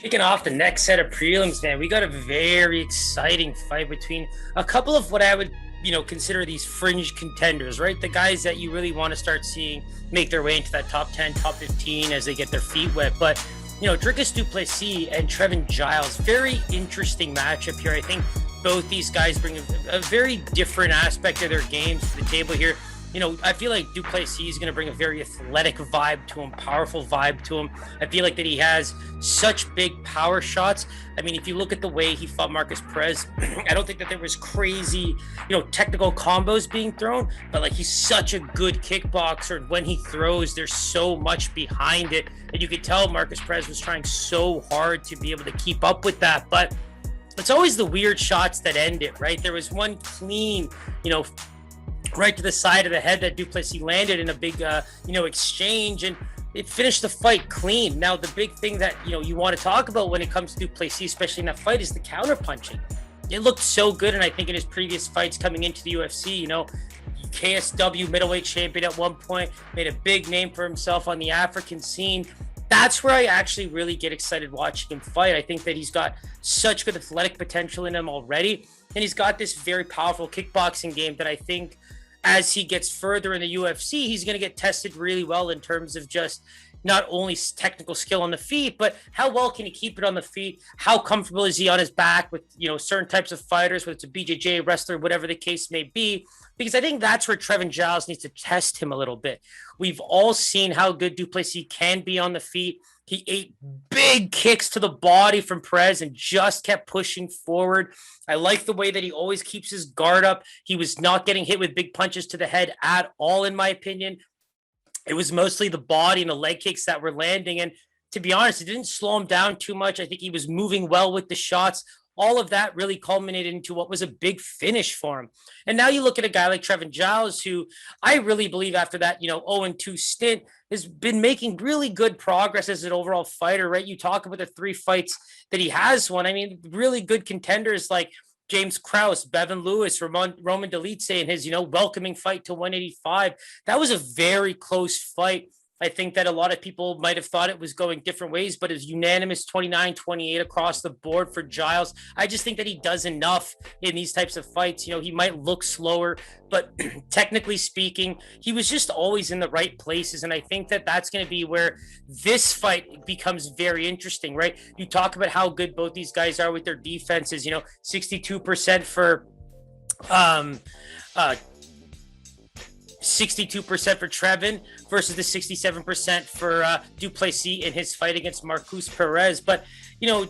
Kicking off the next set of prelims, man, we got a very exciting fight between a couple of what I would, consider these fringe contenders, right? The guys that you really want to start seeing make their way into that top 10, top 15 as they get their feet wet. But, Dricus du Plessis and Trevin Giles, very interesting matchup here. I think both these guys bring a very different aspect of their games to the table here. I feel like du Plessis is going to bring a very athletic vibe to him, powerful vibe to him. I feel like that he has such big power shots. I mean, if you look at the way he fought Markus Perez, I don't think that there was crazy, technical combos being thrown, but like he's such a good kickboxer. When he throws, there's so much behind it. And you could tell Markus Perez was trying so hard to be able to keep up with that. But it's always the weird shots that end it, right? There was one clean, right to the side of the head that du Plessis landed in a big, exchange, and it finished the fight clean. Now, the big thing that, you want to talk about when it comes to du Plessis, especially in that fight, is the counter punching. It looked so good, and I think in his previous fights coming into the UFC, KSW middleweight champion at one point, made a big name for himself on the African scene. That's where I actually really get excited watching him fight. I think that he's got such good athletic potential in him already, and he's got this very powerful kickboxing game that I think as he gets further in the UFC, he's going to get tested really well in terms of just not only technical skill on the feet, but how well can he keep it on the feet? How comfortable is he on his back with, certain types of fighters, whether it's a BJJ wrestler, whatever the case may be, because I think that's where Trevin Giles needs to test him a little bit. We've all seen how good du Plessis can be on the feet. He ate big kicks to the body from Perez and just kept pushing forward. I like the way that he always keeps his guard up. He was not getting hit with big punches to the head at all, in my opinion. It was mostly the body and the leg kicks that were landing. And to be honest, it didn't slow him down too much. I think he was moving well with the shots. All of that really culminated into what was a big finish for him. And now you look at a guy like Trevin Giles, who I really believe after that, 0-2 stint has been making really good progress as an overall fighter, right? You talk about the 3 fights that he has won. I mean, really good contenders like James Krause, Bevan Lewis, Roman Dolidze in his, welcoming fight to 185. That was a very close fight. I think that a lot of people might have thought it was going different ways, but it's unanimous 29-28 across the board for Giles. I just think that he does enough in these types of fights. He might look slower, but technically speaking, he was just always in the right places. And I think that that's going to be where this fight becomes very interesting, right? You talk about how good both these guys are with their defenses, 62% for 62% for Trevin versus the 67% for du Plessis in his fight against Markus Perez. But,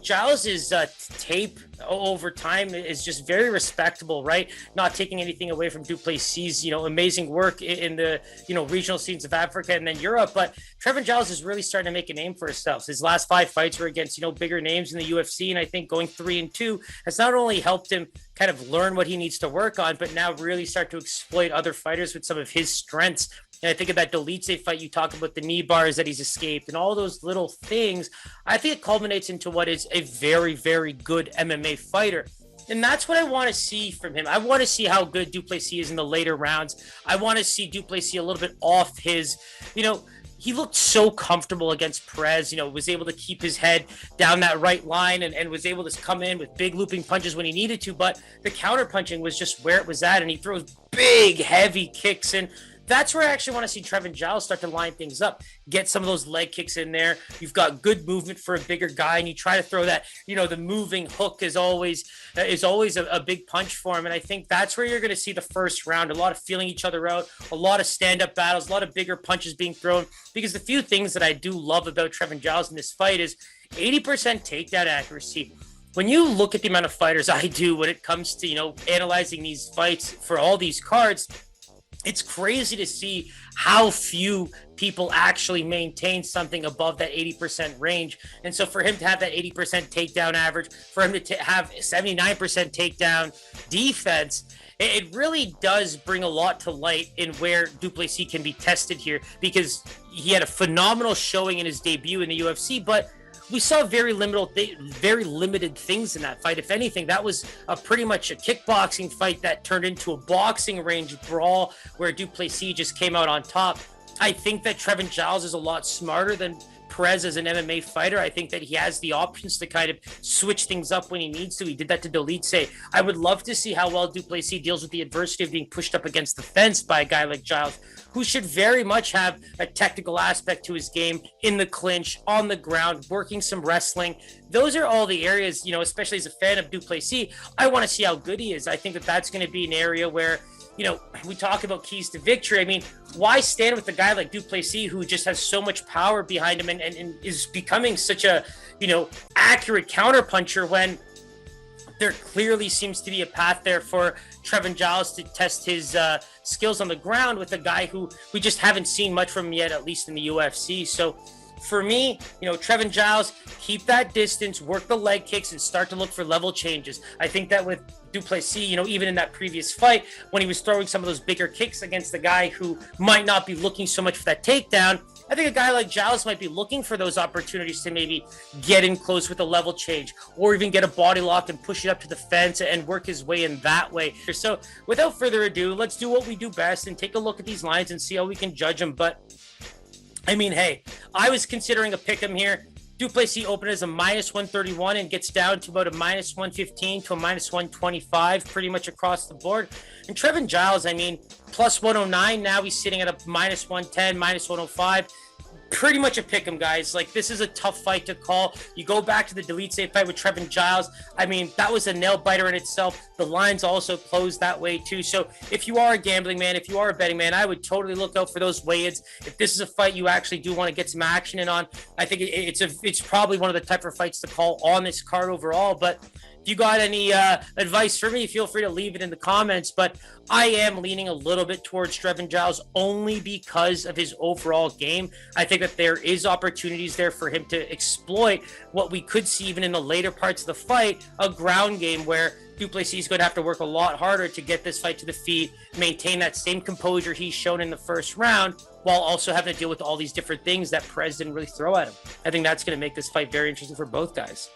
Giles's tape over time is just very respectable, right? Not taking anything away from du Plessis, amazing work in the, regional scenes of Africa and then Europe. But Trevin Giles is really starting to make a name for himself. His last 5 fights were against, bigger names in the UFC. And I think going 3-2 has not only helped him kind of learn what he needs to work on, but now really start to exploit other fighters with some of his strengths. And I think of that Dolidze fight, you talk about the knee bars that he's escaped and all those little things. I think it culminates into what is a very, very good MMA fighter. And that's what I want to see from him. I want to see how good du Plessis is in the later rounds. I want to see du Plessis a little bit off his, he looked so comfortable against Perez, was able to keep his head down that right line and was able to come in with big looping punches when he needed to. But the counter punching was just where it was at. And he throws big, heavy kicks in. That's where I actually want to see Trevin Giles start to line things up, get some of those leg kicks in there. You've got good movement for a bigger guy, and you try to throw that, the moving hook is always a big punch for him. And I think that's where you're going to see the first round, a lot of feeling each other out, a lot of stand-up battles, a lot of bigger punches being thrown. Because the few things that I do love about Trevin Giles in this fight is 80% takedown accuracy. When you look at the amount of fighters I do when it comes to, analyzing these fights for all these cards, it's crazy to see how few people actually maintain something above that 80% range. And so for him to have that 80% takedown average, for him to have 79% takedown defense, it really does bring a lot to light in where du Plessis can be tested here, because he had a phenomenal showing in his debut in the UFC, but we saw very limited things in that fight. If anything, that was pretty much a kickboxing fight that turned into a boxing range brawl where du Plessis just came out on top. I think that Trevin Giles is a lot smarter than Perez as an MMA fighter. I think that he has the options to kind of switch things up when he needs to. He did that to Dolidze. I would love to see how well du Plessis deals with the adversity of being pushed up against the fence by a guy like Giles, who should very much have a technical aspect to his game in the clinch, on the ground, working some wrestling. Those are all the areas, you know, especially as a fan of du Plessis, I want to see how good he is. I think that that's going to be an area where, you know, we talk about keys to victory. I mean, why stand with a guy like du Plessis who just has so much power behind him and is becoming such a, you know, accurate counterpuncher when there clearly seems to be a path there for Trevin Giles to test his skills on the ground with a guy who we just haven't seen much from yet, at least in the UFC. So for me, you know, Trevin Giles, keep that distance, work the leg kicks, and start to look for level changes. I think that with du Plessis, you know, even in that previous fight, when he was throwing some of those bigger kicks against the guy who might not be looking so much for that takedown, I think a guy like Giles might be looking for those opportunities to maybe get in close with a level change or even get a body lock and push it up to the fence and work his way in that way. So without further ado, let's do what we do best and take a look at these lines and see how we can judge them. But I mean, hey, I was considering a pick'em here. Du Plessis opened as a -131 and gets down to about a -115 to a -125 pretty much across the board. And Trevin Giles, I mean, +109. Now he's sitting at a -110, -105. Pretty much a pick'em, guys. Like, this is a tough fight to call. You go back to the Dolidze fight with Trevin Giles. I mean, that was a nail biter in itself. The lines also closed that way too. So if you are a gambling man, if you are a betting man, I would totally look out for those weigh-ins. If this is a fight you actually do want to get some action in on, I think it's probably one of the type of fights to call on this card overall. But if you got any advice for me, feel free to leave it in the comments. But I am leaning a little bit towards Trevin Giles only because of his overall game. I think that there is opportunities there for him to exploit what we could see even in the later parts of the fight, a ground game where du Plessis is going to have to work a lot harder to get this fight to the feet, maintain that same composure he's shown in the first round, while also having to deal with all these different things that Perez didn't really throw at him. I think that's going to make this fight very interesting for both guys.